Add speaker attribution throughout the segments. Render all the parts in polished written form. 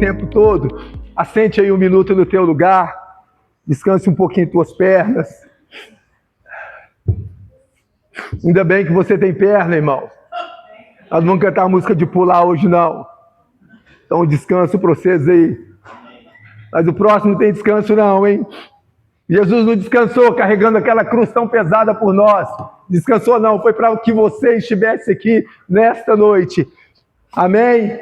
Speaker 1: tempo todo. Assente aí um minuto no teu lugar. Descanse um pouquinho tuas pernas. Ainda bem que você tem perna, irmão. Nós vamos cantar música de pular hoje, não. Então, descanso para vocês aí. Mas o próximo não tem descanso não, hein? Jesus não descansou carregando aquela cruz tão pesada por nós. Descansou não, foi para que você estivesse aqui nesta noite. Amém?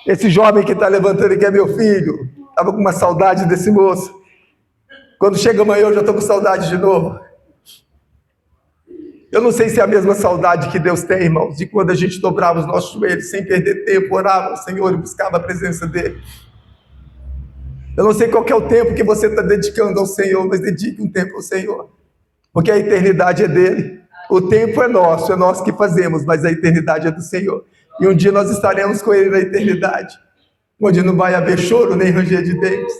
Speaker 1: Esse jovem que está levantando aqui é meu filho. Estava com uma saudade desse moço. Quando chega amanhã eu já estou com saudade de novo. Eu não sei se é a mesma saudade que Deus tem, irmãos, de quando a gente dobrava os nossos joelhos sem perder tempo, orava ao Senhor e buscava a presença dEle. Eu não sei qual que é o tempo que você está dedicando ao Senhor, mas dedique um tempo ao Senhor, porque a eternidade é dEle. O tempo é nós que fazemos, mas a eternidade é do Senhor. E um dia nós estaremos com Ele na eternidade, onde não vai haver choro nem ranger de dentes.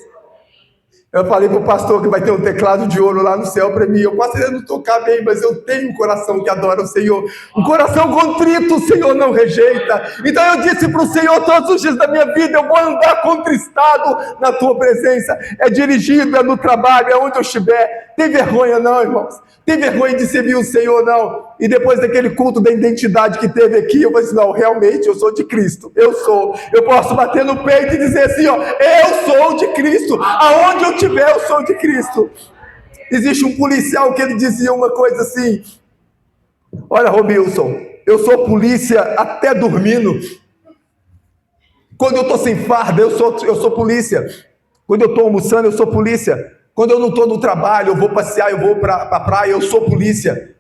Speaker 1: Eu falei para o pastor que vai ter um teclado de ouro lá no céu para mim. Eu posso ainda não tocar bem, mas eu tenho um coração que adora o Senhor. Um coração contrito o Senhor não rejeita. Então eu disse para o Senhor todos os dias da minha vida, eu vou andar contristado na tua presença. É dirigido, é no trabalho, é onde eu estiver. Tem vergonha não, irmãos. Tem vergonha de servir o Senhor, não. E depois daquele culto da identidade que teve aqui, eu falei assim, não, realmente eu sou de Cristo. Eu sou. Eu posso bater no peito e dizer assim, ó, eu sou de Cristo. Aonde eu estiver, eu sou de Cristo. Existe um policial que ele dizia uma coisa assim, olha, Romilson, eu sou polícia até dormindo. Quando eu estou sem farda, eu sou polícia. Quando eu estou almoçando, eu sou polícia. Quando eu não estou no trabalho, eu vou passear, eu vou para a praia, eu sou polícia.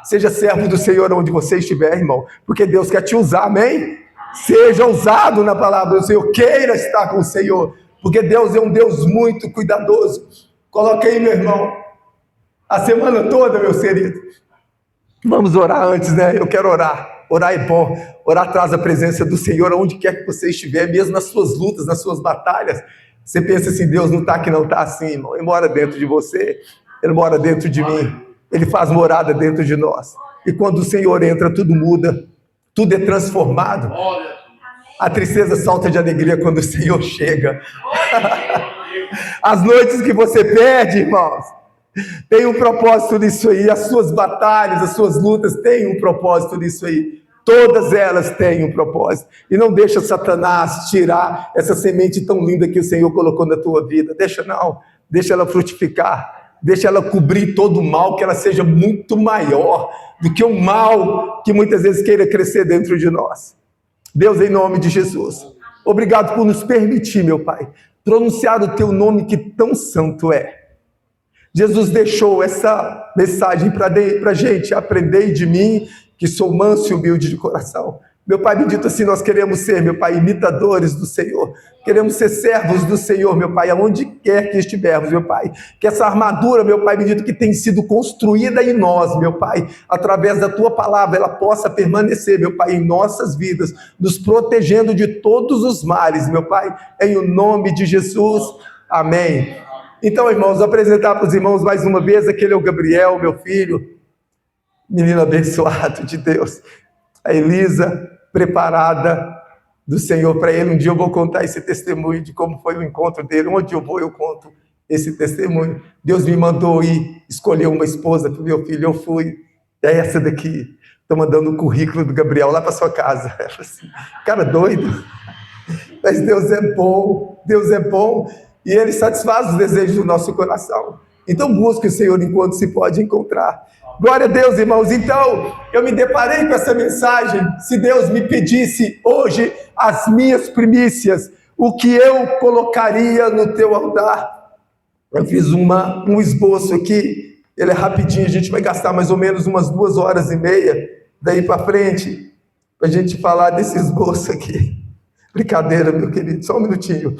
Speaker 1: Seja servo do Senhor onde você estiver, irmão, porque Deus quer te usar, amém? Seja usado na palavra do Senhor, queira estar com o Senhor, porque Deus é um Deus muito cuidadoso. Coloque aí, meu irmão, a semana toda, meus queridos. Vamos orar antes, né? Eu quero orar. Orar é bom, orar traz a presença do Senhor aonde quer que você estiver, mesmo nas suas lutas, nas suas batalhas. Você pensa assim, Deus não está aqui, não está assim, irmão. Ele mora dentro de você, Ele mora dentro de mim, Ele faz morada dentro de nós. E quando o Senhor entra, tudo muda, tudo é transformado. A tristeza salta de alegria quando o Senhor chega. As noites que você perde, irmãos, tem um propósito nisso aí. As suas batalhas, as suas lutas têm um propósito nisso aí. Todas elas têm um propósito. E não deixa Satanás tirar essa semente tão linda que o Senhor colocou na tua vida. Deixa não. Deixa ela frutificar. Deixa ela cobrir todo o mal, que ela seja muito maior do que o mal que muitas vezes queira crescer dentro de nós. Deus, em nome de Jesus, obrigado por nos permitir, meu Pai, pronunciar o teu nome que tão santo é. Jesus deixou essa mensagem para a gente, aprendei de mim, que sou manso e humilde de coração. Meu Pai bendito, assim nós queremos ser, meu Pai, imitadores do Senhor. Queremos ser servos do Senhor, meu Pai, aonde quer que estivermos, meu Pai. Que essa armadura, meu Pai bendito, que tem sido construída em nós, meu Pai, através da Tua palavra, ela possa permanecer, meu Pai, em nossas vidas, nos protegendo de todos os males, meu Pai, em o nome de Jesus. Amém. Então, irmãos, apresentar para os irmãos mais uma vez, aquele é o Gabriel, meu filho, menino abençoado de Deus. A Elisa, preparada do Senhor para ele. Um dia eu vou contar esse testemunho de como foi o encontro dele. Onde eu vou, eu conto esse testemunho. Deus me mandou ir escolher uma esposa para o meu filho. Eu fui. É essa daqui. Estou mandando o currículo do Gabriel lá para sua casa. Assim, cara doido. Mas Deus é bom. Deus é bom. E Ele satisfaz os desejos do nosso coração. Então busque o Senhor enquanto se pode encontrar. Glória a Deus, irmãos. Então, eu me deparei com essa mensagem. Se Deus me pedisse hoje as minhas primícias, o que eu colocaria no teu altar? Eu fiz um esboço aqui. Ele é rapidinho, a gente vai gastar mais ou menos umas 2h30 daí para frente, para a gente falar desse esboço aqui. Brincadeira, meu querido, só um minutinho.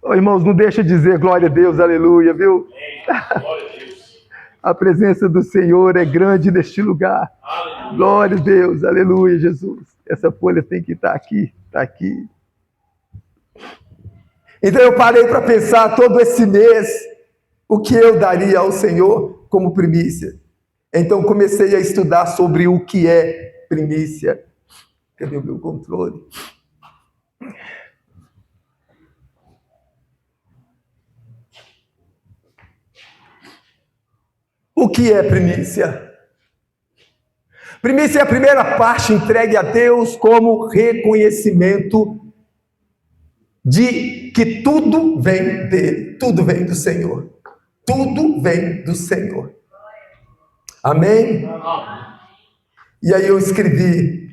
Speaker 1: Oh, irmãos, não deixa de dizer glória a Deus, aleluia, viu? A presença do Senhor é grande neste lugar. Aleluia. Glória a Deus, aleluia, Jesus. Essa folha tem que estar aqui, está aqui. Então eu parei para pensar todo esse mês o que eu daria ao Senhor como primícia. Então comecei a estudar sobre o que é primícia. Cadê o meu controle? O que é primícia? Primícia é a primeira parte entregue a Deus como reconhecimento de que tudo vem dele, tudo vem do Senhor. Tudo vem do Senhor. Amém? E aí eu escrevi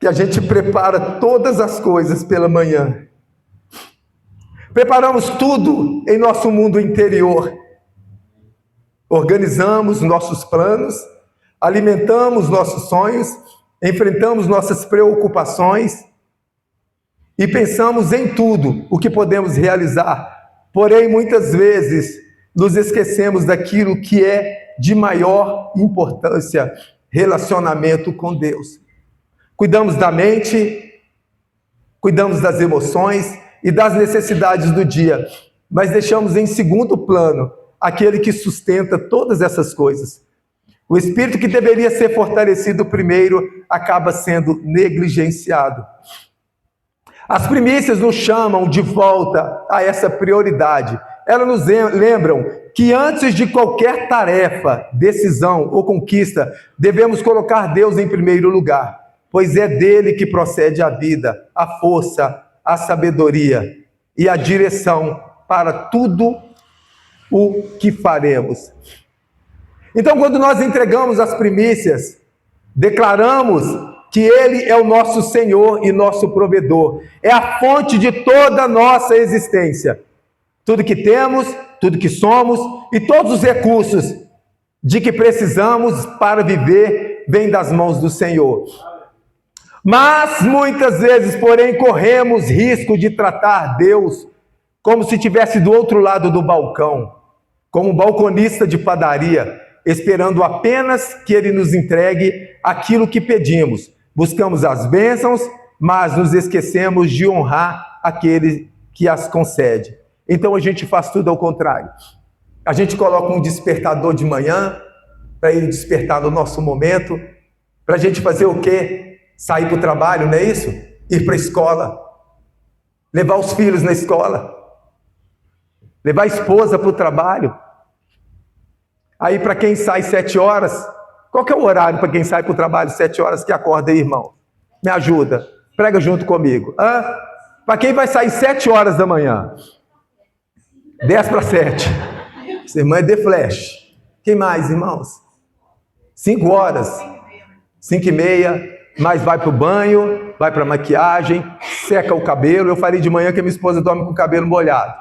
Speaker 1: que a gente prepara todas as coisas pela manhã. Preparamos tudo em nosso mundo interior. Organizamos nossos planos, alimentamos nossos sonhos, enfrentamos nossas preocupações e pensamos em tudo o que podemos realizar. Porém, muitas vezes, nos esquecemos daquilo que é de maior importância, relacionamento com Deus. Cuidamos da mente, cuidamos das emoções e das necessidades do dia, mas deixamos em segundo plano aquele que sustenta todas essas coisas. O espírito que deveria ser fortalecido primeiro acaba sendo negligenciado. As primícias nos chamam de volta a essa prioridade. Elas nos lembram que antes de qualquer tarefa, decisão ou conquista, devemos colocar Deus em primeiro lugar, pois é dele que procede a vida, a força, a sabedoria e a direção para tudo o que faremos. Então, quando nós entregamos as primícias, declaramos que Ele é o nosso Senhor e nosso provedor. É a fonte de toda a nossa existência. Tudo que temos, tudo que somos e todos os recursos de que precisamos para viver vêm das mãos do Senhor. Mas, muitas vezes, porém, corremos risco de tratar Deus como se estivesse do outro lado do balcão, como um balconista de padaria, esperando apenas que Ele nos entregue aquilo que pedimos. Buscamos as bênçãos, mas nos esquecemos de honrar aquele que as concede. Então a gente faz tudo ao contrário. A gente coloca um despertador de manhã, para ele despertar no nosso momento, para a gente fazer o quê? Sair para o trabalho, não é isso? Ir para a escola, levar os filhos na escola, levar a esposa para o trabalho. Aí para quem sai 7 horas, qual que é o horário para quem sai para o trabalho 7 horas que acorda aí, irmão? Me ajuda, prega junto comigo. Para quem vai sair 7 horas da manhã? 10 para 7. Essa irmã é de flash. Quem mais, irmãos? 5 horas. 5 e meia, mas vai para o banho, vai para a maquiagem, seca o cabelo. Eu falei de manhã que a minha esposa dorme com o cabelo molhado.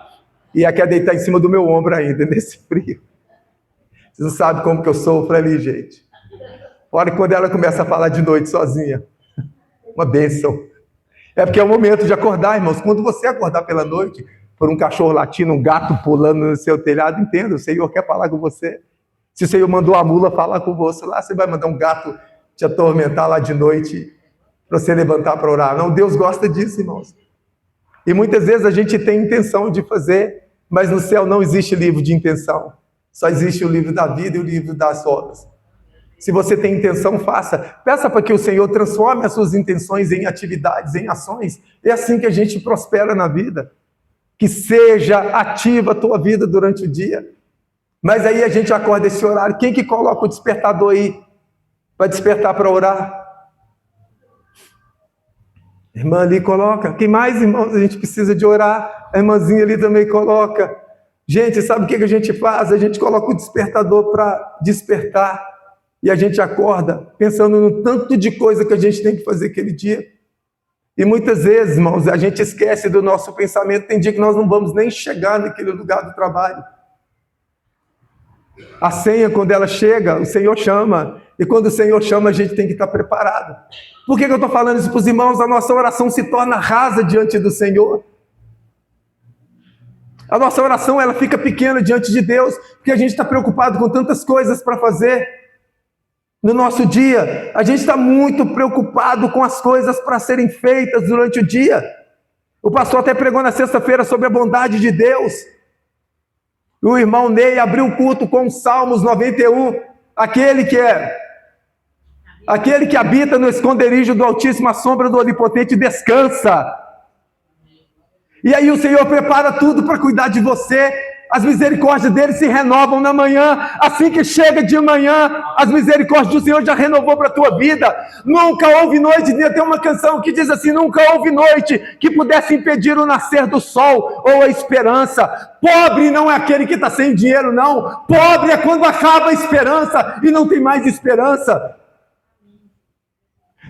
Speaker 1: E ela quer deitar em cima do meu ombro ainda, nesse frio. Vocês não sabem como que eu sofro ali, gente. Olha quando ela começa a falar de noite sozinha. Uma bênção. É porque é o momento de acordar, irmãos. Quando você acordar pela noite, por um cachorro latindo, um gato pulando no seu telhado, entenda, o Senhor quer falar com você. Se o Senhor mandou a mula falar com você, lá você vai mandar um gato te atormentar lá de noite, para você levantar para orar. Não, Deus gosta disso, irmãos. E muitas vezes a gente tem intenção de fazer, mas no céu não existe livro de intenção. Só existe o livro da vida e o livro das obras. Se você tem intenção, faça. Peça para que o Senhor transforme as suas intenções em atividades, em ações. É assim que a gente prospera na vida. Que seja ativa a tua vida durante o dia. Mas aí a gente acorda esse horário. Quem que coloca o despertador aí para despertar para orar? A irmã ali coloca. Quem mais, irmãos? A gente precisa de orar. A irmãzinha ali também coloca. Gente, sabe o que a gente faz? A gente coloca o despertador para despertar. E a gente acorda pensando no tanto de coisa que a gente tem que fazer aquele dia. E muitas vezes, irmãos, a gente esquece do nosso pensamento. Tem dia que nós não vamos nem chegar naquele lugar do trabalho. A senha, quando ela chega, o Senhor chama. E quando o Senhor chama, a gente tem que estar preparado. Por que eu estou falando isso para os irmãos? A nossa oração se torna rasa diante do Senhor. A nossa oração, ela fica pequena diante de Deus, porque a gente está preocupado com tantas coisas para fazer. No nosso dia, a gente está muito preocupado com as coisas para serem feitas durante o dia. O pastor até pregou na sexta-feira sobre a bondade de Deus. O irmão Ney abriu o culto com Salmos 91, aquele que é Aquele que habita no esconderijo do Altíssimo, à sombra do Onipotente, descansa. E aí o Senhor prepara tudo para cuidar de você. As misericórdias dele se renovam na manhã. Assim que chega de manhã, as misericórdias do Senhor já renovou para a tua vida. Nunca houve noite, tem uma canção que diz assim: nunca houve noite que pudesse impedir o nascer do sol ou a esperança. Pobre não é aquele que está sem dinheiro, não. Pobre é quando acaba a esperança e não tem mais esperança.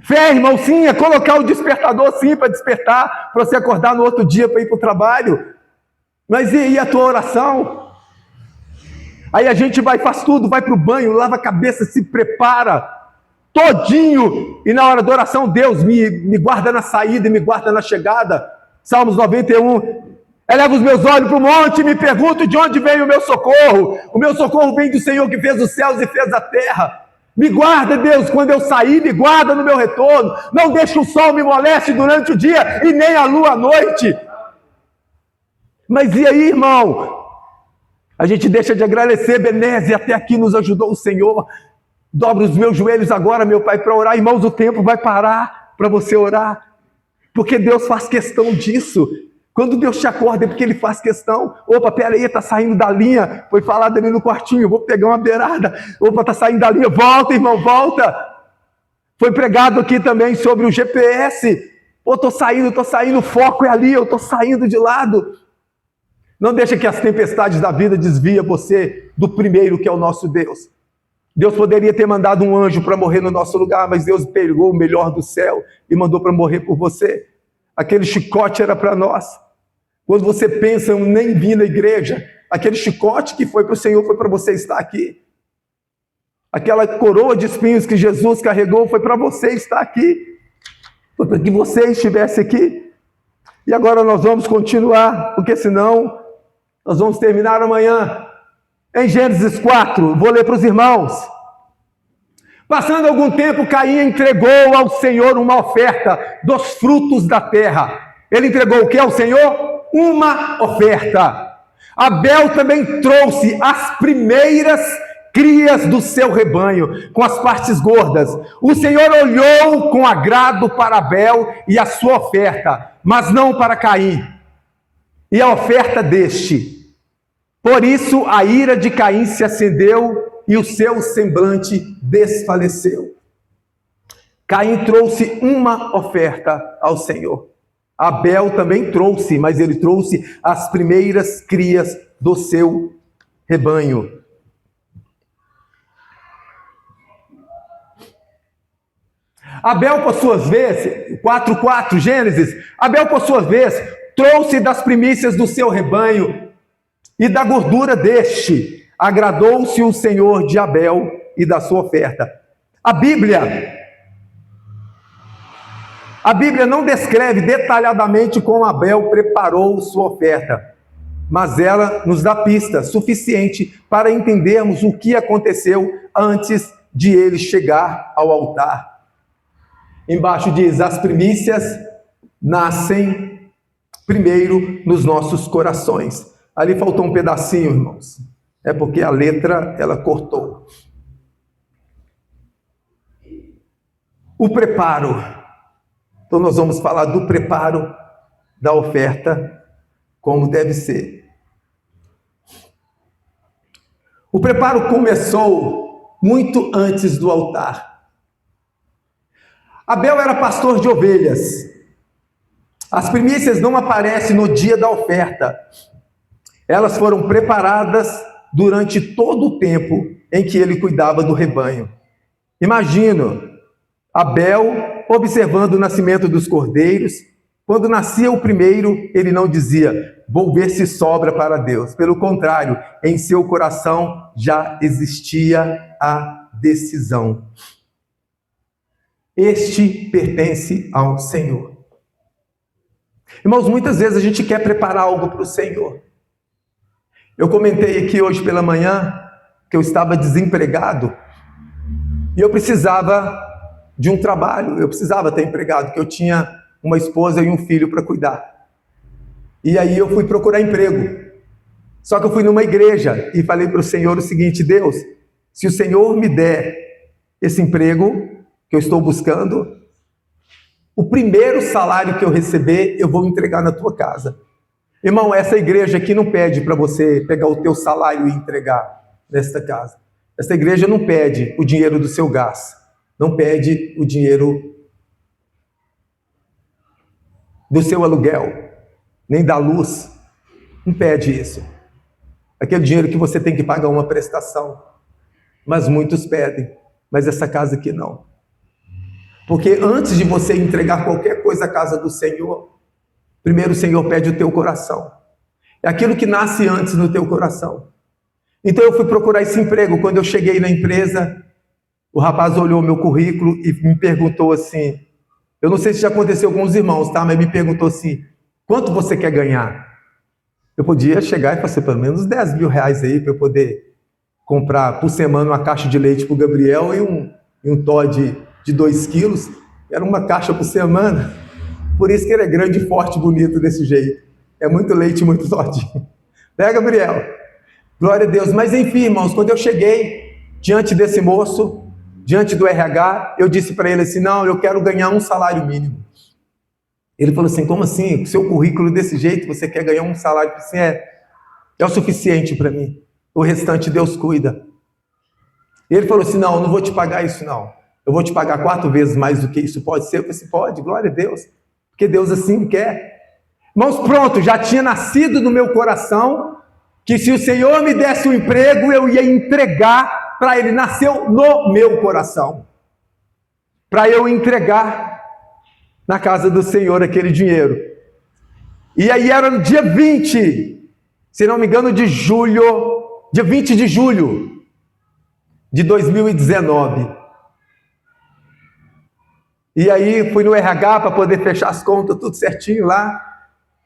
Speaker 1: Fé, irmão, sim, é colocar o despertador, sim, para despertar, para você acordar no outro dia para ir para o trabalho. Mas e aí a tua oração? Aí a gente vai, faz tudo, vai para o banho, lava a cabeça, se prepara, todinho. E na hora da oração, Deus me guarda na saída e me guarda na chegada. Salmos 91. Eleva os meus olhos para o monte e me pergunto de onde vem o meu socorro. O meu socorro vem do Senhor que fez os céus e fez a terra. Me guarda, Deus, quando eu sair, me guarda no meu retorno. Não deixe o sol me moleste durante o dia e nem a lua à noite. Mas e aí, irmão? A gente deixa de agradecer, Beneze, até aqui nos ajudou o Senhor. Dobro os meus joelhos agora, meu Pai, para orar. Irmãos, o tempo vai parar para você orar. Porque Deus faz questão disso. Quando Deus te acorda é porque Ele faz questão. Opa, peraí, está saindo da linha. Foi falado ali no quartinho, vou pegar uma beirada. Opa, está saindo da linha. Volta, irmão, volta. Foi pregado aqui também sobre o GPS. Pô, estou saindo, o foco é ali, eu estou saindo de lado. Não deixa que as tempestades da vida desviem você do primeiro, que é o nosso Deus. Deus poderia ter mandado um anjo para morrer no nosso lugar, mas Deus pegou o melhor do céu e mandou para morrer por você. Aquele chicote era para nós. Quando você pensa em nem vir na igreja, aquele chicote que foi para o Senhor foi para você estar aqui. Aquela coroa de espinhos que Jesus carregou foi para você estar aqui. Foi para que você estivesse aqui. E agora nós vamos continuar, porque senão nós vamos terminar amanhã. Em Gênesis 4, vou ler para os irmãos. Passando algum tempo, Caim entregou ao Senhor uma oferta dos frutos da terra. Ele entregou o que ao Senhor? Uma oferta. Abel também trouxe as primeiras crias do seu rebanho, com as partes gordas. O Senhor olhou com agrado para Abel e a sua oferta, mas não para Caim e a oferta deste. Por isso a ira de Caim se acendeu e o seu semblante desfaleceu. Caim trouxe uma oferta ao Senhor. Abel também trouxe, mas ele trouxe as primeiras crias do seu rebanho. Abel, por sua vez, 4:4, Gênesis, Abel, por sua vez, trouxe das primícias do seu rebanho e da gordura deste. Agradou-se o Senhor de Abel e da sua oferta. A Bíblia não descreve detalhadamente como Abel preparou sua oferta, mas ela nos dá pista suficiente para entendermos o que aconteceu antes de ele chegar ao altar. Embaixo diz: as primícias nascem primeiro nos nossos corações. Ali faltou um pedacinho, irmãos. É porque a letra, ela cortou. O preparo. Então nós vamos falar do preparo da oferta, como deve ser. O preparo começou muito antes do altar. Abel era pastor de ovelhas. As primícias não aparecem no dia da oferta. Elas foram preparadas durante todo o tempo em que ele cuidava do rebanho. Imagino Abel observando o nascimento dos cordeiros. Quando nascia o primeiro, ele não dizia: vou ver se sobra para Deus. Pelo contrário, em seu coração já existia a decisão: este pertence ao Senhor. Irmãos, muitas vezes a gente quer preparar algo para o Senhor. Eu comentei aqui hoje pela manhã que eu estava desempregado e eu precisava de um trabalho, eu precisava ter empregado, porque eu tinha uma esposa e um filho para cuidar. E aí eu fui procurar emprego. Só que eu fui numa igreja e falei para o Senhor o seguinte: Deus, se o Senhor me der esse emprego, que eu estou buscando, o primeiro salário que eu receber, eu vou entregar na tua casa. Irmão, essa igreja aqui não pede para você pegar o teu salário e entregar nesta casa. Essa igreja não pede o dinheiro do seu gás, não pede o dinheiro do seu aluguel, nem da luz, não pede isso. Aquele dinheiro que você tem que pagar uma prestação, mas muitos pedem, mas essa casa aqui não. Porque antes de você entregar qualquer coisa à casa do Senhor, primeiro o Senhor pede o teu coração. É aquilo que nasce antes no teu coração. Então eu fui procurar esse emprego. Quando eu cheguei na empresa, o rapaz olhou meu currículo e me perguntou assim, eu não sei se já aconteceu com os irmãos, tá? Mas me perguntou assim, quanto você quer ganhar? Eu podia chegar e fazer pelo menos 10 mil reais aí para eu poder comprar por semana uma caixa de leite para o Gabriel e um Todd de 2 quilos. Era uma caixa por semana. Por isso que ele é grande, forte, bonito desse jeito. É muito leite, muito todinho. Né, Gabriel? Glória a Deus. Mas enfim, irmãos, quando eu cheguei diante desse moço, diante do RH, eu disse para ele assim, não, eu quero ganhar um salário mínimo. Ele falou assim, como assim? Com seu currículo desse jeito, você quer ganhar um salário? Assim, é o suficiente para mim. O restante Deus cuida. Ele falou assim, não, eu não vou te pagar isso não. Eu vou te pagar 4 vezes mais do que isso. Pode ser? Eu falei assim, pode, glória a Deus. Porque Deus assim quer. Irmãos, pronto, já tinha nascido no meu coração que se o Senhor me desse um emprego, eu ia entregar para Ele. Nasceu no meu coração. Para eu entregar na casa do Senhor aquele dinheiro. E aí era no dia 20, se não me engano, de julho, dia 20 de julho de 2019. E aí fui no RH para poder fechar as contas, tudo certinho lá.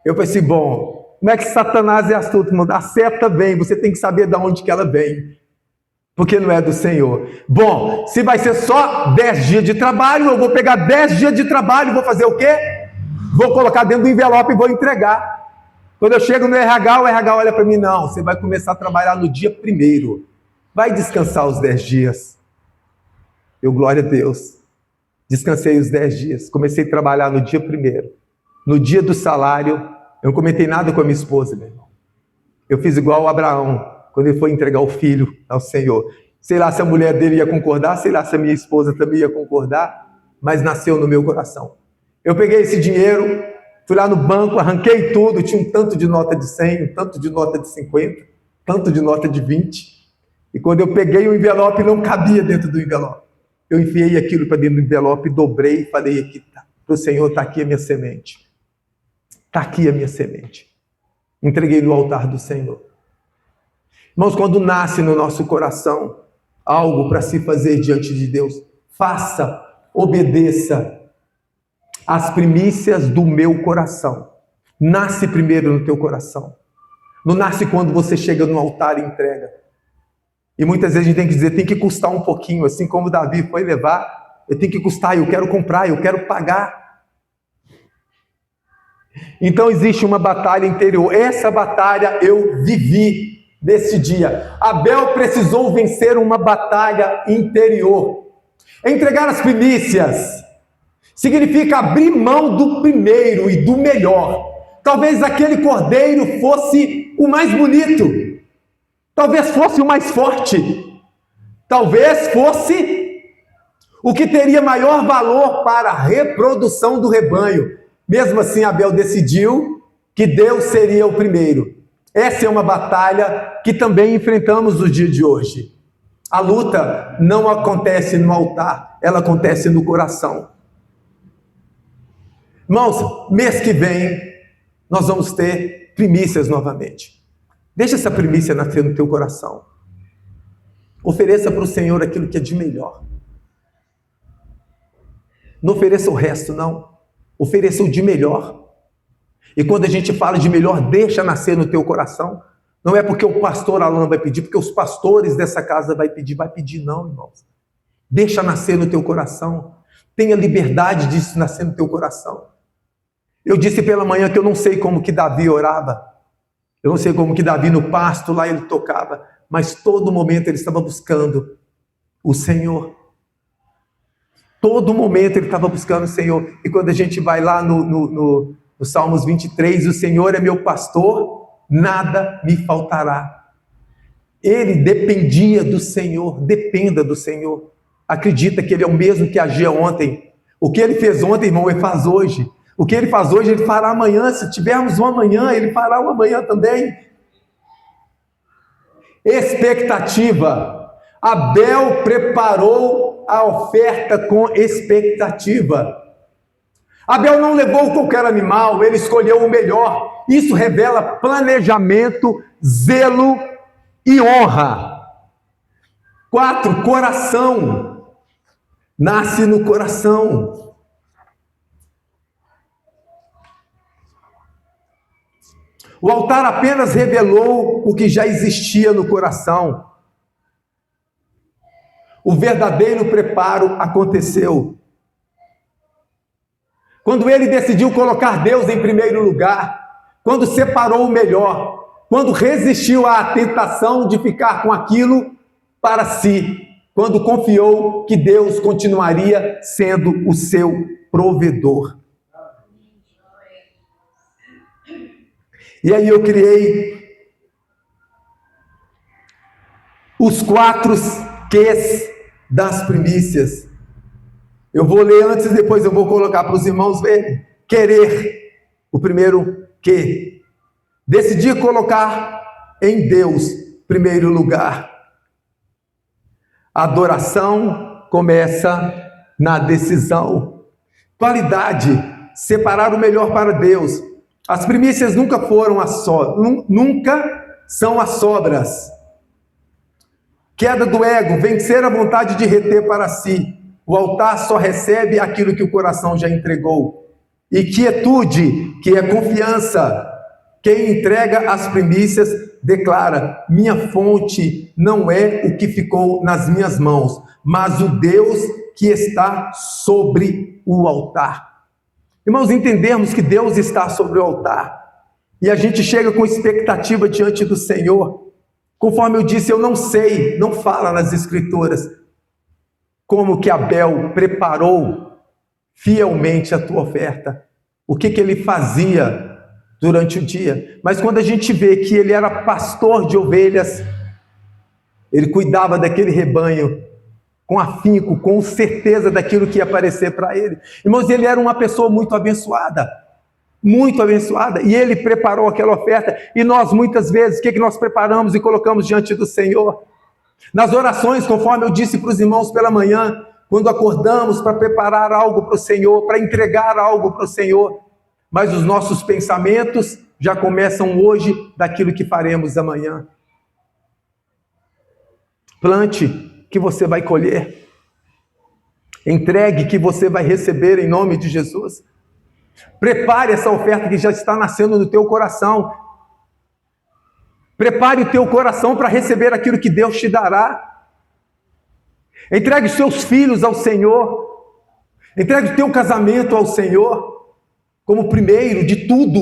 Speaker 1: Eu falei assim, bom, como é que Satanás é astuto, irmão? A seta vem, você tem que saber de onde que ela vem. Porque não é do Senhor. Bom, se vai ser só 10 dias de trabalho, eu vou pegar 10 dias de trabalho, vou fazer o quê? Vou colocar dentro do envelope e vou entregar. Quando eu chego no RH, o RH olha para mim, não, você vai começar a trabalhar no dia 1º. Vai descansar os 10 dias. Eu, glória a Deus. Descansei os 10 dias. Comecei a trabalhar no dia 1º. No dia do salário, eu não comentei nada com a minha esposa, meu irmão. Eu fiz igual o Abraão, quando ele foi entregar o filho ao Senhor. Sei lá se a mulher dele ia concordar, sei lá se a minha esposa também ia concordar, mas nasceu no meu coração. Eu peguei esse dinheiro, fui lá no banco, arranquei tudo, tinha um tanto de nota de 100, um tanto de nota de 50, tanto de nota de 20. E quando eu peguei o envelope, não cabia dentro do envelope. Eu enfiei aquilo para dentro do envelope, dobrei e falei aqui, para o Senhor, está aqui a minha semente. Está aqui a minha semente. Entreguei no altar do Senhor. Irmãos, quando nasce no nosso coração algo para se fazer diante de Deus, faça, obedeça às primícias do meu coração. Nasce primeiro no teu coração. Não nasce quando você chega no altar e entrega. E muitas vezes a gente tem que dizer, tem que custar um pouquinho, assim como Davi foi levar, eu tenho que custar, eu quero comprar, eu quero pagar. Então existe uma batalha interior. Essa batalha eu vivi nesse dia. Abel precisou vencer uma batalha interior. Entregar as primícias significa abrir mão do primeiro e do melhor. Talvez aquele cordeiro fosse o mais bonito. Talvez fosse o mais forte. Talvez fosse o que teria maior valor para a reprodução do rebanho. Mesmo assim, Abel decidiu que Deus seria o primeiro. Essa é uma batalha que também enfrentamos no dia de hoje. A luta não acontece no altar, ela acontece no coração. Irmãos, mês que vem nós vamos ter primícias novamente. Deixa essa primícia nascer no teu coração. Ofereça para o Senhor aquilo que é de melhor. Não ofereça o resto, não. Ofereça o de melhor. E quando a gente fala de melhor, deixa nascer no teu coração. Não é porque o pastor Alain vai pedir, porque os pastores dessa casa vai pedir não, irmãos. Deixa nascer no teu coração. Tenha liberdade disso nascer no teu coração. Eu disse pela manhã que eu não sei como que Davi orava. Eu não sei como que Davi no pasto lá ele tocava, mas todo momento ele estava buscando o Senhor. Todo momento ele estava buscando o Senhor. E quando a gente vai lá no Salmos 23, o Senhor é meu pastor, nada me faltará. Ele dependia do Senhor, dependa do Senhor. Acredita que Ele é o mesmo que agia ontem. O que Ele fez ontem, irmão, Ele faz hoje. O que Ele faz hoje, Ele fará amanhã. Se tivermos um amanhã, Ele fará um amanhã também. Expectativa. Abel preparou a oferta com expectativa. Abel não levou qualquer animal, ele escolheu o melhor. Isso revela planejamento, zelo e honra. 4, coração. Nasce no coração. O altar apenas revelou o que já existia no coração. O verdadeiro preparo aconteceu quando ele decidiu colocar Deus em primeiro lugar, quando separou o melhor, quando resistiu à tentação de ficar com aquilo para si, quando confiou que Deus continuaria sendo o seu provedor. E aí eu criei os 4 Qs das primícias. Eu vou ler antes e depois eu vou colocar para os irmãos verem. Querer, o primeiro que. Decidir colocar em Deus primeiro lugar. A adoração começa na decisão. Qualidade, separar o melhor para Deus. As primícias nunca são as sobras. Queda do ego, vencer a vontade de reter para si. O altar só recebe aquilo que o coração já entregou. E quietude, que é confiança. Quem entrega as primícias declara: minha fonte não é o que ficou nas minhas mãos, mas o Deus que está sobre o altar. Irmãos, entendemos que Deus está sobre o altar. E a gente chega com expectativa diante do Senhor. Conforme eu disse, eu não sei, não fala nas Escrituras, como que Abel preparou fielmente a tua oferta. O que ele fazia durante o dia. Mas quando a gente vê que ele era pastor de ovelhas, ele cuidava daquele rebanho com afinco, com certeza daquilo que ia aparecer para ele. Irmãos, ele era uma pessoa muito abençoada, e ele preparou aquela oferta. E nós muitas vezes, o que nós preparamos e colocamos diante do Senhor? Nas orações, conforme eu disse para os irmãos pela manhã, quando acordamos para preparar algo para o Senhor, para entregar algo para o Senhor, mas os nossos pensamentos já começam hoje daquilo que faremos amanhã. Plante que você vai colher. Entregue que você vai receber em nome de Jesus. Prepare essa oferta que já está nascendo no teu coração. Prepare o teu coração para receber aquilo que Deus te dará. Entregue os seus filhos ao Senhor. Entregue o teu casamento ao Senhor como primeiro de tudo.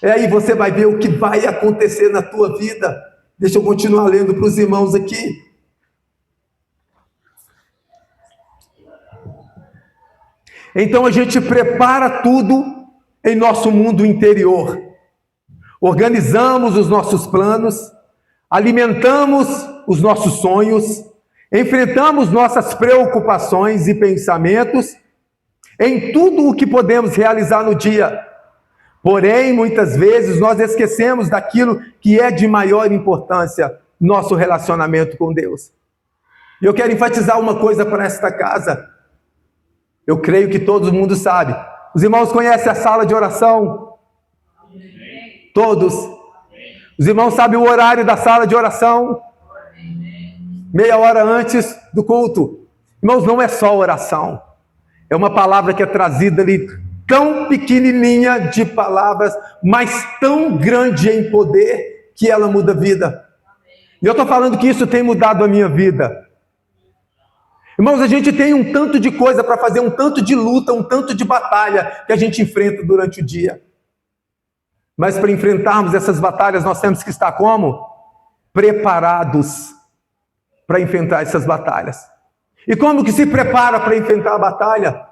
Speaker 1: E aí você vai ver o que vai acontecer na tua vida. Deixa eu continuar lendo para os irmãos aqui. Então a gente prepara tudo em nosso mundo interior. Organizamos os nossos planos, alimentamos os nossos sonhos, enfrentamos nossas preocupações e pensamentos em tudo o que podemos realizar no dia. Porém, muitas vezes nós esquecemos daquilo que é de maior importância, nosso relacionamento com Deus. E eu quero enfatizar uma coisa para esta casa. Eu creio que todo mundo sabe. Os irmãos conhecem a sala de oração? Todos. Os irmãos sabem o horário da sala de oração? Meia hora antes do culto. Irmãos, não é só oração. É uma palavra que é trazida ali, tão pequenininha de palavras, mas tão grande em poder, que ela muda a vida. E eu estou falando que isso tem mudado a minha vida. Irmãos, a gente tem um tanto de coisa para fazer, um tanto de luta, um tanto de batalha que a gente enfrenta durante o dia. Mas para enfrentarmos essas batalhas, nós temos que estar como? Preparados para enfrentar essas batalhas. E como que se prepara para enfrentar a batalha?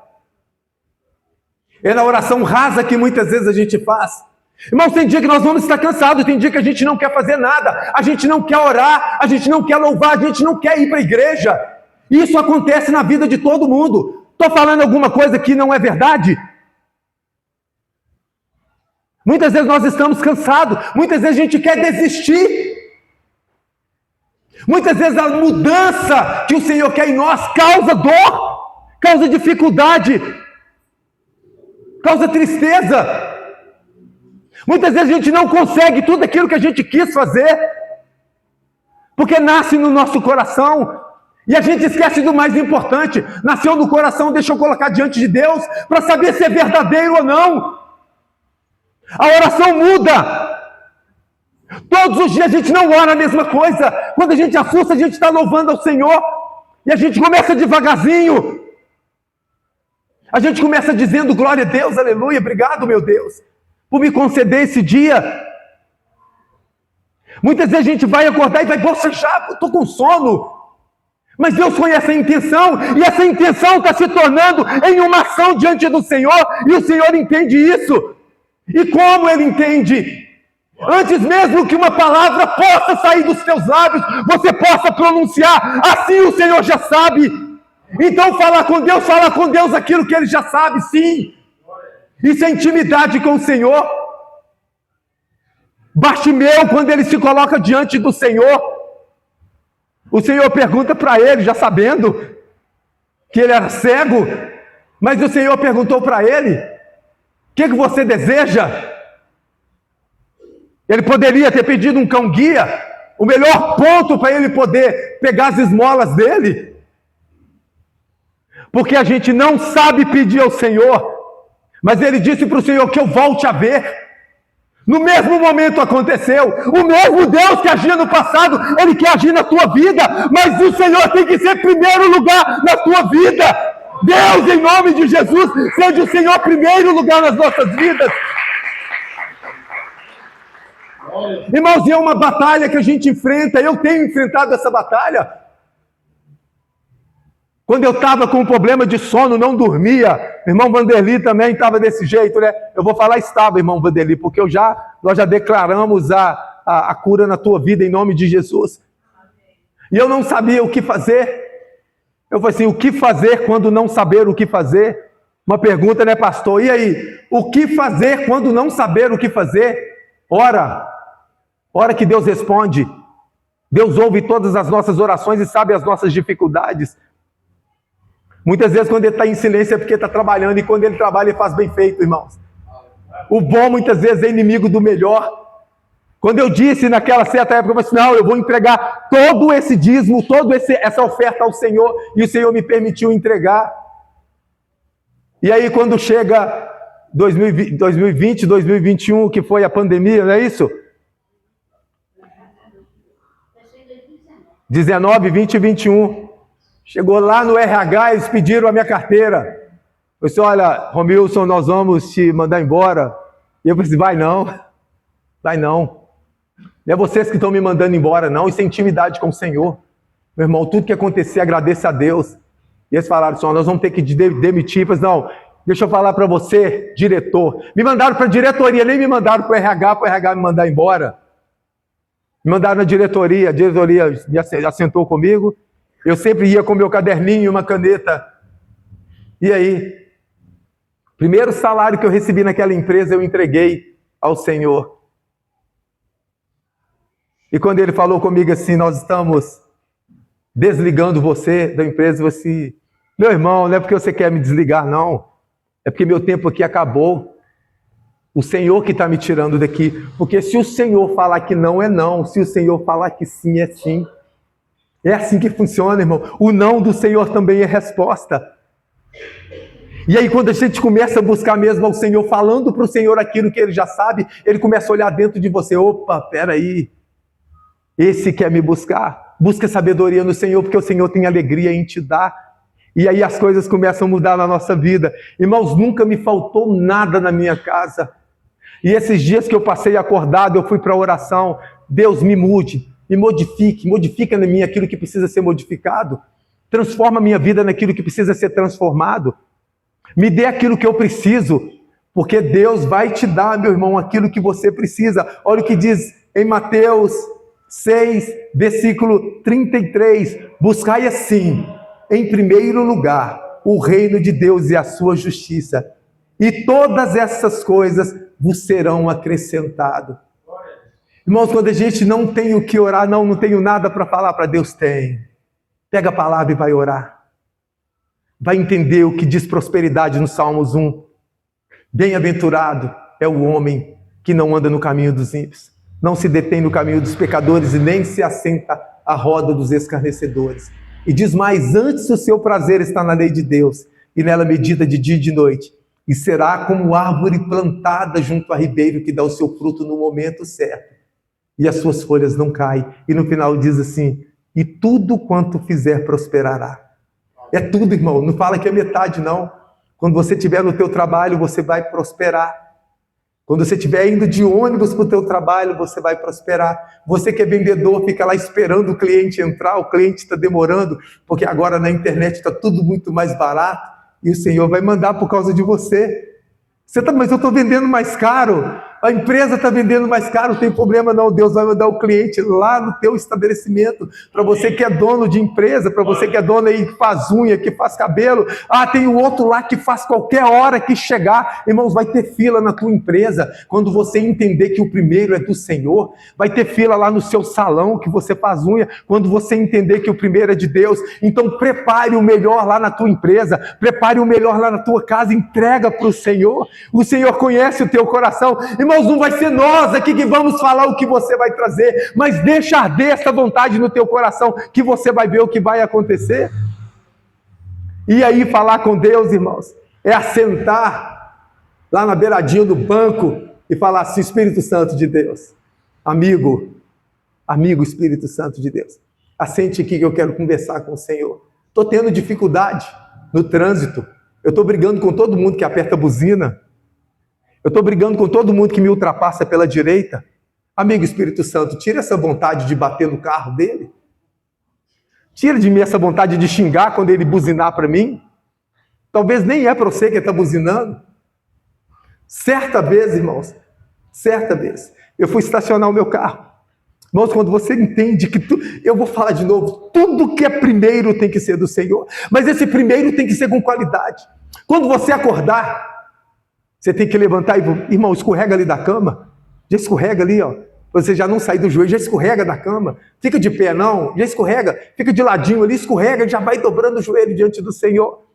Speaker 1: É na oração rasa que muitas vezes a gente faz. Irmãos, tem dia que nós vamos estar cansados, tem dia que a gente não quer fazer nada, a gente não quer orar, a gente não quer louvar, a gente não quer ir para a igreja. Isso acontece na vida de todo mundo. Estou falando alguma coisa que não é verdade? Muitas vezes nós estamos cansados, muitas vezes a gente quer desistir. Muitas vezes a mudança que o Senhor quer em nós causa dor, causa dificuldade, causa tristeza. Muitas vezes a gente não consegue tudo aquilo que a gente quis fazer, porque nasce no nosso coração, e a gente esquece do mais importante. Nasceu no coração, deixa eu colocar diante de Deus, para saber se é verdadeiro ou não. A oração muda. Todos os dias a gente não ora a mesma coisa. Quando a gente assusta, a gente está louvando ao Senhor, e a gente começa devagarzinho. A gente começa dizendo glória a Deus, aleluia, obrigado meu Deus, por me conceder esse dia. Muitas vezes a gente vai acordar e vai bocejar, estou com sono. Mas Deus conhece a intenção, e essa intenção está se tornando em uma ação diante do Senhor, e o Senhor entende isso. E como Ele entende? Antes mesmo que uma palavra possa sair dos teus lábios, você possa pronunciar, assim o Senhor já sabe. Então fala com Deus aquilo que Ele já sabe, sim. Isso é intimidade com o Senhor. Bartimeu, quando ele se coloca diante do Senhor, o Senhor pergunta para ele, já sabendo que ele era cego, mas o Senhor perguntou para ele: o que você deseja? Ele poderia ter pedido um cão-guia, o melhor ponto para ele poder pegar as esmolas dele, porque a gente não sabe pedir ao Senhor. Mas ele disse para o Senhor que eu volte a ver. No mesmo momento aconteceu. O mesmo Deus que agia no passado, Ele quer agir na tua vida, mas o Senhor tem que ser primeiro lugar na tua vida. Deus, em nome de Jesus, seja o Senhor primeiro lugar nas nossas vidas. Irmãos, é uma batalha que a gente enfrenta. Eu tenho enfrentado essa batalha. Quando eu estava com um problema de sono, não dormia. Irmão Vanderli também estava desse jeito, né? Eu vou falar estava, irmão Vanderli, porque nós já declaramos a cura na tua vida em nome de Jesus. E eu não sabia o que fazer. Eu falei assim, o que fazer quando não saber o que fazer? Uma pergunta, né, pastor? E aí, o que fazer quando não saber o que fazer? Ora que Deus responde. Deus ouve todas as nossas orações e sabe as nossas dificuldades. Muitas vezes quando ele está em silêncio é porque está trabalhando, e quando ele trabalha ele faz bem feito, irmãos. O bom muitas vezes é inimigo do melhor. Quando eu disse naquela certa época, eu falei assim, não, eu vou entregar todo esse dízimo, essa oferta ao Senhor, e o Senhor me permitiu entregar. E aí quando chega 2020, 2021, que foi a pandemia, não é isso? 19, 20 e 21. Chegou lá no RH, eles pediram a minha carteira. Eu disse, olha, Romilson, nós vamos te mandar embora. E eu disse, vai não. Não é vocês que estão me mandando embora, não. Isso é intimidade com o Senhor. Meu irmão, tudo que acontecer, agradeça a Deus. E eles falaram assim, nós vamos ter que demitir. Eu falei, não, deixa eu falar para você, diretor. Me mandaram para a diretoria, nem me mandaram para o RH me mandar embora. Me mandaram na diretoria, a diretoria me assentou comigo. Eu sempre ia com meu caderninho e uma caneta. E aí, primeiro salário que eu recebi naquela empresa, eu entreguei ao Senhor. E quando ele falou comigo assim, nós estamos desligando você da empresa, eu assim, meu irmão, não é porque você quer me desligar, não. É porque meu tempo aqui acabou. O Senhor que está me tirando daqui. Porque se o Senhor falar que não, é não. Se o Senhor falar que sim, é sim. É assim que funciona, irmão. O não do Senhor também é resposta. E aí quando a gente começa a buscar mesmo ao Senhor, falando para o Senhor aquilo que Ele já sabe, Ele começa a olhar dentro de você. Opa, peraí. Esse quer me buscar. Busca sabedoria no Senhor, porque o Senhor tem alegria em te dar. E aí as coisas começam a mudar na nossa vida. Irmãos, nunca me faltou nada na minha casa. E esses dias que eu passei acordado, eu fui para a oração. Deus, me mude. Me modifica em mim aquilo que precisa ser modificado. Transforma a minha vida naquilo que precisa ser transformado. Me dê aquilo que eu preciso, porque Deus vai te dar, meu irmão, aquilo que você precisa. Olha o que diz em Mateus 6, versículo 33. Buscai assim, em primeiro lugar, o reino de Deus e a sua justiça, e todas essas coisas vos serão acrescentadas. Irmãos, quando a gente não tem o que orar, não tenho nada para falar para Deus, tem. Pega a palavra e vai orar. Vai entender o que diz prosperidade no Salmos 1. Bem-aventurado é o homem que não anda no caminho dos ímpios, não se detém no caminho dos pecadores e nem se assenta à roda dos escarnecedores. E diz mais, antes o seu prazer está na lei de Deus, e nela medita de dia e de noite, e será como árvore plantada junto a ribeiro que dá o seu fruto no momento certo, e as suas folhas não caem. E no final diz assim, e tudo quanto fizer prosperará. É tudo, irmão, não fala que é metade, não. Quando você estiver no teu trabalho, você vai prosperar. Quando você estiver indo de ônibus para o teu trabalho, você vai prosperar. Você que é vendedor, fica lá esperando o cliente entrar, o cliente está demorando, porque agora na internet está tudo muito mais barato, e o Senhor vai mandar por causa de você. Mas eu estou vendendo mais caro, a empresa está vendendo mais caro, não tem problema não, Deus vai mandar o cliente lá no teu estabelecimento, para você que é dono de empresa, para você que é dono aí que faz unha, que faz cabelo, tem o outro lá que faz qualquer hora que chegar, irmãos, vai ter fila na tua empresa, quando você entender que o primeiro é do Senhor, vai ter fila lá no seu salão que você faz unha, quando você entender que o primeiro é de Deus. Então prepare o melhor lá na tua empresa, prepare o melhor lá na tua casa, entrega para o Senhor conhece o teu coração. Irmãos, não vai ser nós aqui que vamos falar o que você vai trazer, mas deixa arder essa vontade no teu coração, que você vai ver o que vai acontecer. E aí falar com Deus, irmãos, é assentar lá na beiradinha do banco e falar assim, Espírito Santo de Deus, amigo Espírito Santo de Deus, assente aqui que eu quero conversar com o Senhor. Estou tendo dificuldade no trânsito, eu estou brigando com todo mundo que aperta a buzina, eu estou brigando com todo mundo que me ultrapassa pela direita. Amigo Espírito Santo, tira essa vontade de bater no carro dele. Tira de mim essa vontade de xingar quando ele buzinar para mim. Talvez nem é para você que está buzinando. Certa vez, irmãos, eu fui estacionar o meu carro. Irmãos, quando você entende que eu vou falar de novo, tudo que é primeiro tem que ser do Senhor. Mas esse primeiro tem que ser com qualidade. Quando você acordar, você tem que levantar e, irmão, escorrega ali da cama. Já escorrega ali, ó. Você já não sai do joelho, já escorrega da cama. Fica de pé, não. Já escorrega. Fica de ladinho ali, escorrega, já vai dobrando o joelho diante do Senhor.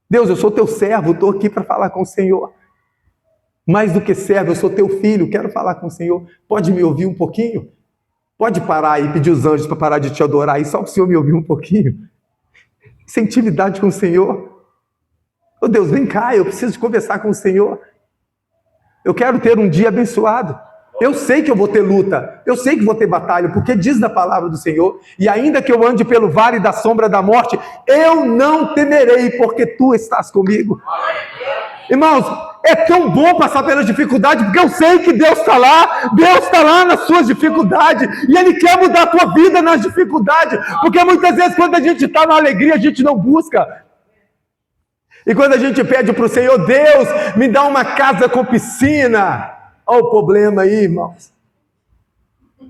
Speaker 1: Deus, eu sou teu servo, estou aqui para falar com o Senhor. Mais do que servo, eu sou teu filho, quero falar com o Senhor. Pode me ouvir um pouquinho? Pode parar e pedir os anjos para parar de te adorar e só para o Senhor me ouvir um pouquinho? Essa intimidade com o Senhor. Oh Deus, vem cá, eu preciso conversar com o Senhor. Eu quero ter um dia abençoado. Eu sei que eu vou ter luta, eu sei que vou ter batalha, porque diz na palavra do Senhor, e ainda que eu ande pelo vale da sombra da morte, eu não temerei, porque tu estás comigo. Irmãos, é tão bom passar pelas dificuldades, porque eu sei que Deus está lá nas suas dificuldades, e Ele quer mudar a tua vida nas dificuldades, porque muitas vezes quando a gente está na alegria, a gente não busca. E quando a gente pede para o Senhor, Deus, me dá uma casa com piscina. Olha o problema aí, irmãos.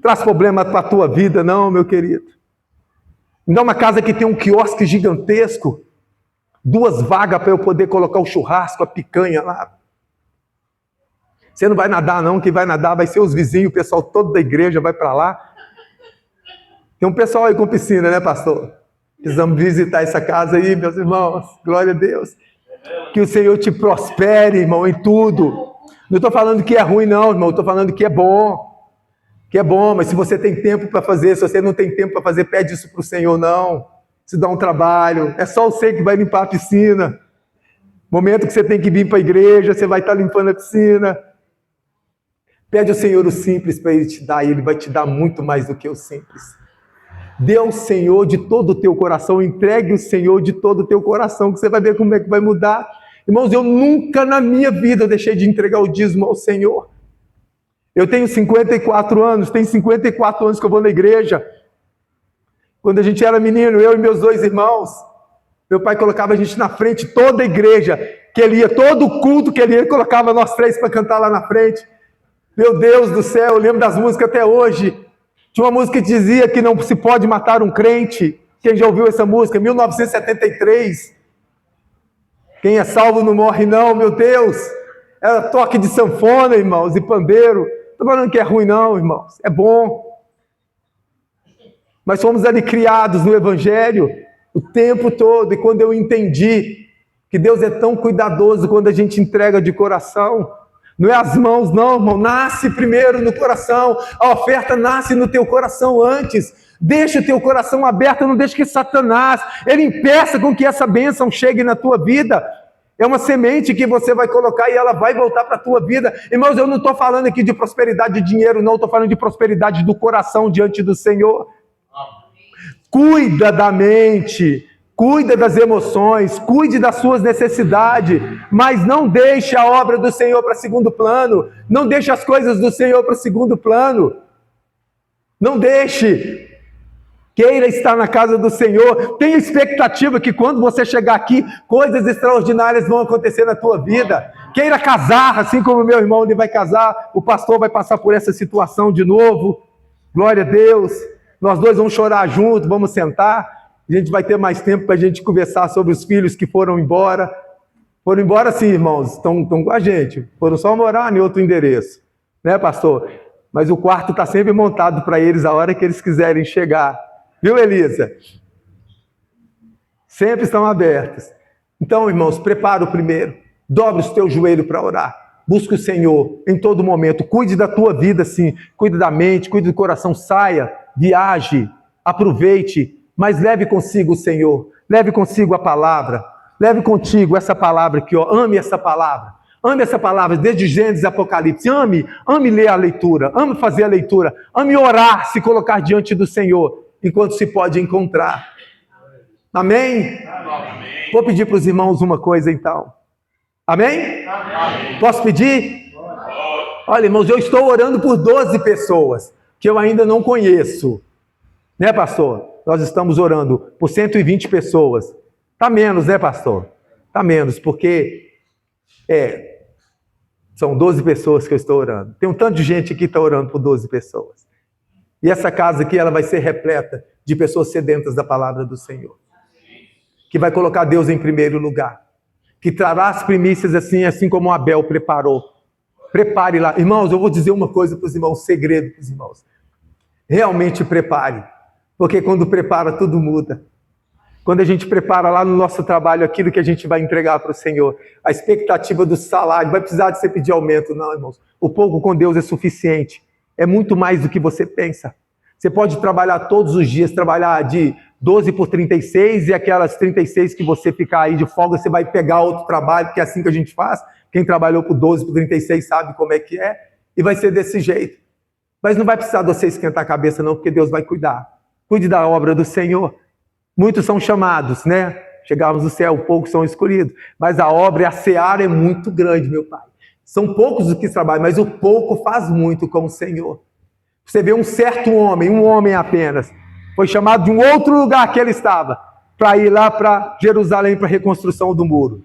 Speaker 1: Traz problema para a tua vida, não, meu querido. Me dá uma casa que tem um quiosque gigantesco, 2 vagas para eu poder colocar o churrasco, a picanha lá. Você não vai nadar, não. Quem vai nadar vai ser os vizinhos, o pessoal todo da igreja vai para lá. Tem um pessoal aí com piscina, né, pastor? Precisamos visitar essa casa aí, meus irmãos. Glória a Deus. Que o Senhor te prospere, irmão, em tudo. Não estou falando que é ruim, não, irmão. Estou falando que é bom. Que é bom, mas se você tem tempo para fazer, se você não tem tempo para fazer, pede isso para o Senhor, não. Se dá um trabalho. É só você que vai limpar a piscina. Momento que você tem que vir para a igreja, você vai estar limpando a piscina. Pede ao Senhor o simples para Ele te dar, e Ele vai te dar muito mais do que o simples. Dê ao Senhor de todo o teu coração, entregue o Senhor de todo o teu coração, que você vai ver como é que vai mudar. Irmãos, eu nunca na minha vida deixei de entregar o dízimo ao Senhor. Eu tenho 54 anos, tem 54 anos que eu vou na igreja. Quando a gente era menino, eu e meus 2 irmãos, meu pai colocava a gente na frente, toda a igreja, que ele ia, todo o culto que ele ia, colocava nós 3 para cantar lá na frente. Meu Deus do céu, eu lembro das músicas até hoje. Tinha uma música que dizia que não se pode matar um crente. Quem já ouviu essa música? 1973. Quem é salvo não morre não, meu Deus. Era toque de sanfona, irmãos, e pandeiro. Não estou falando que é ruim não, irmãos. É bom. Mas fomos ali criados no Evangelho o tempo todo. E quando eu entendi que Deus é tão cuidadoso quando a gente entrega de coração, não é as mãos não, irmão, nasce primeiro no coração, a oferta nasce no teu coração antes, deixa o teu coração aberto, não deixa que Satanás, ele impeça com que essa bênção chegue na tua vida. É uma semente que você vai colocar e ela vai voltar para a tua vida. Irmãos, eu não estou falando aqui de prosperidade de dinheiro, não, estou falando de prosperidade do coração diante do Senhor. Cuida da mente, cuida das emoções, cuide das suas necessidades, mas não deixe a obra do Senhor para segundo plano, não deixe as coisas do Senhor para segundo plano, não deixe. Queira estar na casa do Senhor, tenha expectativa que quando você chegar aqui, coisas extraordinárias vão acontecer na tua vida. Queira casar, assim como o meu irmão ele vai casar, o pastor vai passar por essa situação de novo, glória a Deus, nós 2 vamos chorar juntos, vamos sentar, a gente vai ter mais tempo para a gente conversar sobre os filhos que foram embora sim, irmãos, estão com a gente, foram só morar em outro endereço, né pastor? Mas o quarto está sempre montado para eles a hora que eles quiserem chegar. Viu, Elisa? Sempre estão abertos. Então, irmãos, prepara o primeiro. Dobre os teus joelhos para orar. Busque o Senhor em todo momento. Cuide da tua vida, sim. Cuide da mente, cuide do coração. Saia, viaje, aproveite. Mas leve consigo o Senhor. Leve consigo a palavra. Leve contigo essa palavra aqui, ó. Ame essa palavra. Ame essa palavra, desde Gênesis e Apocalipse. Ame ler a leitura. Ame fazer a leitura. Ame orar, se colocar diante do Senhor enquanto se pode encontrar. Amém? Amém. Vou pedir para os irmãos uma coisa então. Amém? Amém. Posso pedir? Olha, irmãos, eu estou orando por 12 pessoas que eu ainda não conheço. Né, pastor? Nós estamos orando por 120 pessoas. Está menos, né, pastor? Está menos, porque são 12 pessoas que eu estou orando. Tem um tanto de gente aqui que está orando por 12 pessoas. E essa casa aqui, ela vai ser repleta de pessoas sedentas da palavra do Senhor. Que vai colocar Deus em primeiro lugar. Que trará as primícias assim como Abel preparou. Prepare lá. Irmãos, eu vou dizer uma coisa para os irmãos, um segredo para os irmãos. Realmente prepare. Porque quando prepara, tudo muda. Quando a gente prepara lá no nosso trabalho aquilo que a gente vai entregar para o Senhor, a expectativa do salário, vai precisar de você pedir aumento, não, irmãos. O pouco com Deus é suficiente. É muito mais do que você pensa. Você pode trabalhar todos os dias, trabalhar de 12 por 36, e aquelas 36 que você ficar aí de folga, você vai pegar outro trabalho, que é assim que a gente faz. Quem trabalhou por 12 por 36 sabe como é que é, e vai ser desse jeito. Mas não vai precisar de você esquentar a cabeça não, porque Deus vai cuidar. Cuide da obra do Senhor. Muitos são chamados, né? Chegamos no céu, poucos são escolhidos. Mas a obra, a seara é muito grande, meu Pai. São poucos os que trabalham, mas o pouco faz muito com o Senhor. Você vê um certo homem, um homem apenas, foi chamado de um outro lugar que ele estava, para ir lá para Jerusalém para a reconstrução do muro.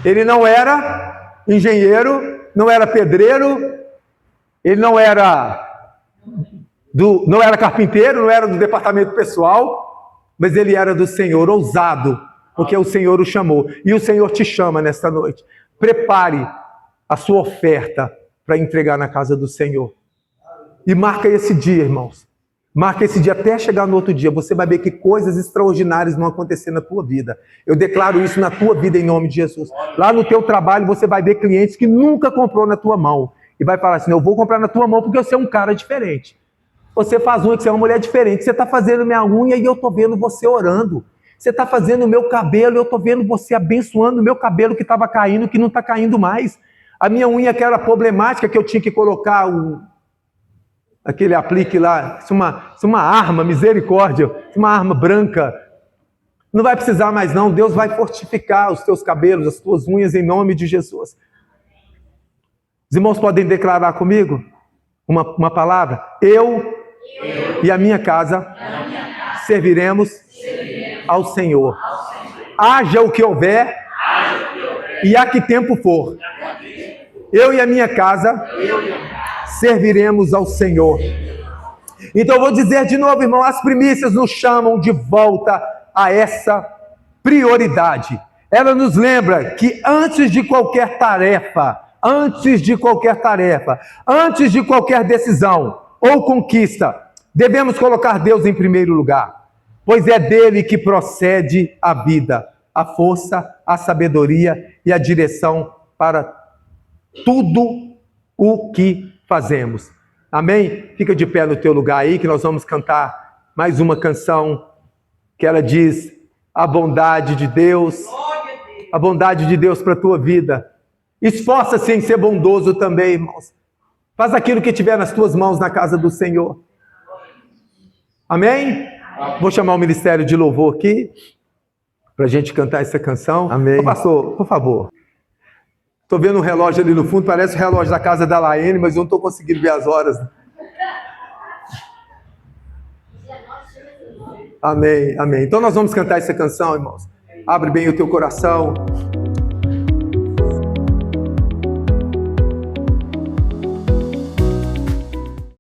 Speaker 1: Ele não era engenheiro, não era pedreiro, ele não era carpinteiro, não era do departamento pessoal, mas ele era do Senhor, ousado, porque o Senhor o chamou. E o Senhor te chama nesta noite. Prepare a sua oferta para entregar na casa do Senhor. E marca esse dia, irmãos. Marca esse dia até chegar no outro dia. Você vai ver que coisas extraordinárias vão acontecer na tua vida. Eu declaro isso na tua vida em nome de Jesus. Lá no teu trabalho você vai ver clientes que nunca comprou na tua mão. E vai falar assim, eu vou comprar na tua mão porque você é um cara diferente. Você faz unha, que você é uma mulher diferente. Você está fazendo minha unha e eu estou vendo você orando. Você está fazendo o meu cabelo e eu estou vendo você abençoando o meu cabelo que estava caindo, que não está caindo mais. A minha unha que era problemática, que eu tinha que colocar aquele aplique lá, uma arma, misericórdia, uma arma branca. Não vai precisar mais não, Deus vai fortificar os teus cabelos, as tuas unhas em nome de Jesus. Os irmãos podem declarar comigo uma palavra? Eu e a minha casa serviremos ao Senhor. Haja o que houver e a que tempo for. Eu e a minha casa serviremos ao Senhor. Então eu vou dizer de novo, irmão, as primícias nos chamam de volta a essa prioridade. Ela nos lembra que antes de qualquer tarefa, antes de qualquer decisão ou conquista, devemos colocar Deus em primeiro lugar, pois é dele que procede a vida, a força, a sabedoria e a direção para tudo o que fazemos. Amém? Fica de pé no teu lugar aí, que nós vamos cantar mais uma canção que ela diz a bondade de Deus para a tua vida. Esforça-se em ser bondoso também, irmãos. Faz aquilo que tiver nas tuas mãos na casa do Senhor. Amém? Vou chamar o ministério de louvor aqui para a gente cantar essa canção. Amém. Ô, pastor, por favor. Estou vendo um relógio ali no fundo, parece o relógio da casa da Laene, mas eu não estou conseguindo ver as horas. Amém, amém. Então nós vamos cantar essa canção, irmãos. Abre bem o teu coração.